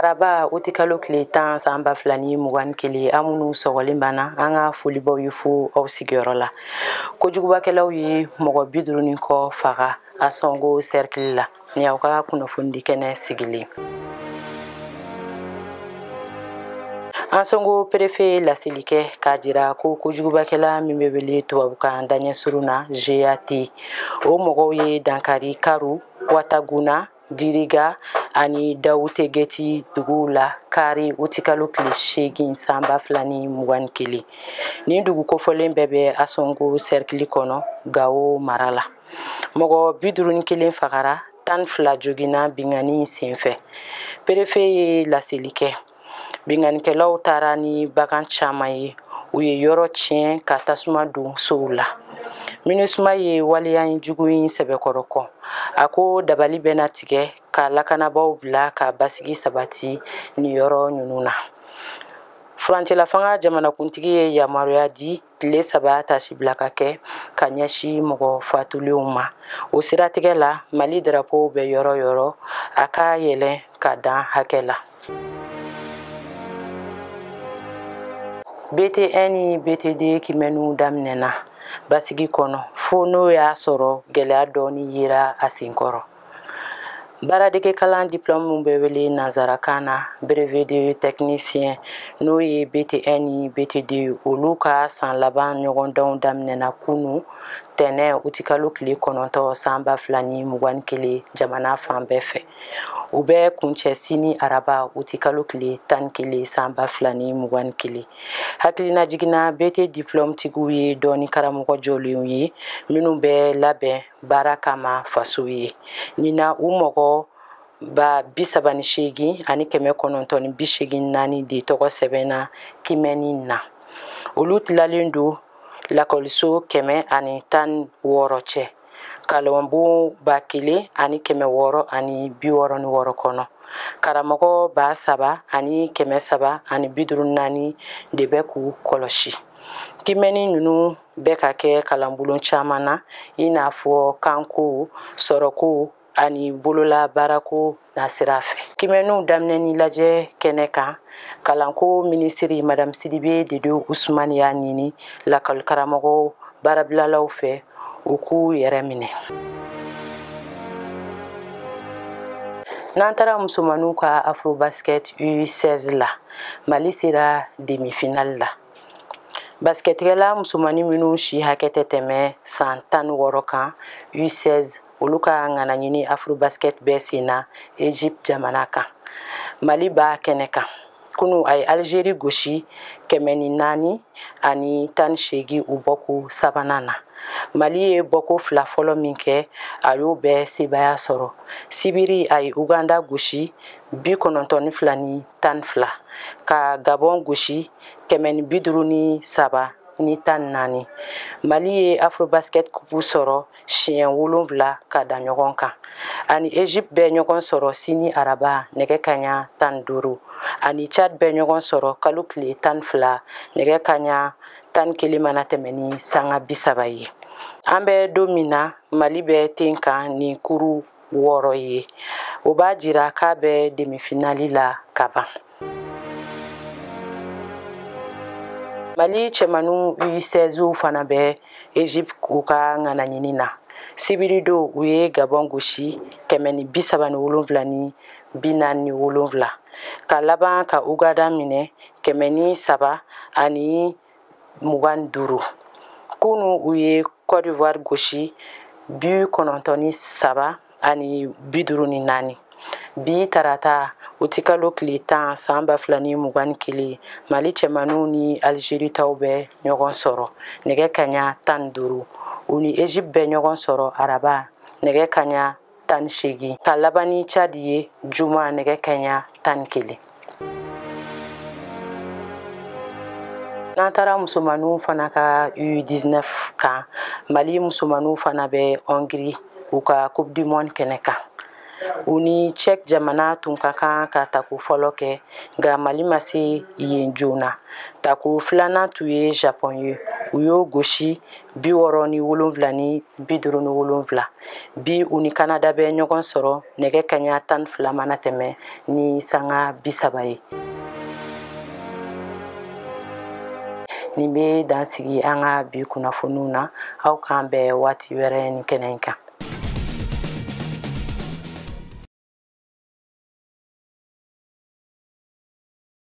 Araba o tɛ kalo tile 10 san 2021 an minnu sɔgɔlen banna an ka folibaw ye fo aw sigiyɔrɔ la. Kojugubakɛlaw ye mɔgɔ 50 kɔ faga a sɔngo cercle la ni aw ka kunnafoni di kɛnɛ sigilen. An sɔngo préfet laseli kɛ k'a jira ko kojugubakɛla min bɛ wele tubabukan daɲɛ surun na GAT o mɔgɔw ye dankari Karu, Wataguna, Diriga ani Dawute Geti duguw la kari o tɛ kalo tile 8 san 2021 ni dugu kofɔlen bɛɛ bɛ a sɔngo cercle kɔnɔ Gao mara la. Mɔgɔ 51 fagara 12 joginna bingani senfɛ. Préfet ye laseli kɛ. Binganikɛlaw taara ni bagan caman ye u ye yɔrɔ tiɲɛ ka tasuma don sow la. MINUSMA ye waleya jugu in sɛbɛkɔrɔ kɔ. A ko dabali bɛna tigɛ ka lakanabaw bila ka basigi sabati ni yɔrɔ ninnu na. Furancɛla fanga jamanakuntigi ye yamaruya di tile 3 tasi bila ka kɛ ka ɲɛsin mɔgɔ fatulenw ma. O siratigɛ la Mali drapeau bɛ yɔrɔ yɔrɔ a ka yɛlɛn ka dan hakɛ la. BTN ni BTD kimɛnnu daminɛna basigi kɔnɔ fo n'o y'a sɔrɔ gɛlɛya dɔɔni yera a senkɔrɔ. Baaradege kalan diplôme bɛ wele nanzarakan na brevet de technicien n'o ye BTN ni BTD olu ka san laban ɲɔgɔndanw daminɛna kunu tɛnɛ o tɛ kalo tile 9 san 2021 jamana fan bɛɛ fɛ. U bɛ kuncɛ sini araba o tɛ kalo tile 11 san 2021. Hakilina jiginna BT diplôme tigiw ye dɔɔni karamɔgɔ jɔlenw ye minnu bɛ labɛn baara kama faso ye. Ɲina u mɔgɔ ba 38 ani 984 de tɔgɔ sɛbɛnna kimɛni na. Olu tilalen don lakɔliso 116 cɛ. Kalanbon 1000 ani 666 kɔnɔ. Karamɔgɔ 3000 ani 354 de bɛ k'u kɔlɔsi. Kimɛni ninnu bɛ ka kɛ kalanbulon caman na i n'a fɔ kanko, sɔrɔko ani bolola baarako nasira fɛ. Kimɛniw daminɛni lajɛ kɛnɛ kan kalanko minisiri Madame Sidibe Dedo Usmani y'a ɲini lakɔli karamɔgɔw baarabilalaw fɛ u k'u yɛrɛ minɛ. N'an taara musomaninw ka Afrobasket U16 la Mali sera demi-finale la. Basketkɛla musomanin minnu si hakɛ tɛ tɛmɛ san 16 kan U16 olu ka ŋanaɲini Afrobasket bɛɛ senna Egypte jamana kan. Mali b'a kɛnɛ kan. Kunu a ye Algérie gosi 400 ani 18 u bɔko sabanan na. Mali ye bɔko 2 fɔlɔ min kɛ a y'o bɛɛ sebaya sɔrɔ. Sibiri a ye Uganda gosi 92 ni 12 ka Gabon gosi 153 ni 14. Mali ye Afrobasket Coupe sɔrɔ siɲɛ 7 ka da ɲɔgɔn kan. Ani Egypte bɛ ɲɔgɔn sɔrɔ sini araba nɛgɛ kaɲa 15 ani Tchad bɛ ɲɔgɔn sɔrɔ kalo tile 12 nɛgɛ kaɲa 11 mana tɛmɛ ni sanga 30 ye. An bɛ don min na Mali bɛ ten kan ni kuru 6 ye. O b'a jira k'a bɛ demi-finale la ka ban. Mali cɛmanu U16 fana bɛ Egypte u ka ŋanaɲini na. Sibiri don u ye Gabon gosi 137 ni 47 ka laban ka Uganda minɛ 300 ani 25. Kunu u ye Côte d'Ivoire gosi 93 ani 54. Bi tarata o tɛ kalo tile 10 san 2021 Mali cɛmanu ni Algérie taw bɛ ɲɔgɔn sɔrɔ nɛgɛ kaɲa 15. U ni Egypte bɛ ɲɔgɔn sɔrɔ araba nɛgɛ kaɲa 18 ka laban ni Tchad ye juma nɛgɛ kaɲa 11. N'an taara musomaninw fana ka U19 kan Mali musomaninw fana bɛ Hongrie u ka Coupe du Monde kɛnɛ kan. u ni Czech jamana tun ka kan ka tako fɔlɔ kɛ nka Mali ma se yen joona. Tako filanan tun ye Japon ye. U y'o gosi 67 ni 57. Bi u ni Canada bɛ ɲɔgɔn sɔrɔ nɛgɛ kaɲa 12 mana tɛmɛ ni sanga 30 ye. Nin bɛ dansigi an ka bi kunnafoniw na. Aw k'an bɛn waati wɛrɛ ni kɛnɛ in kan.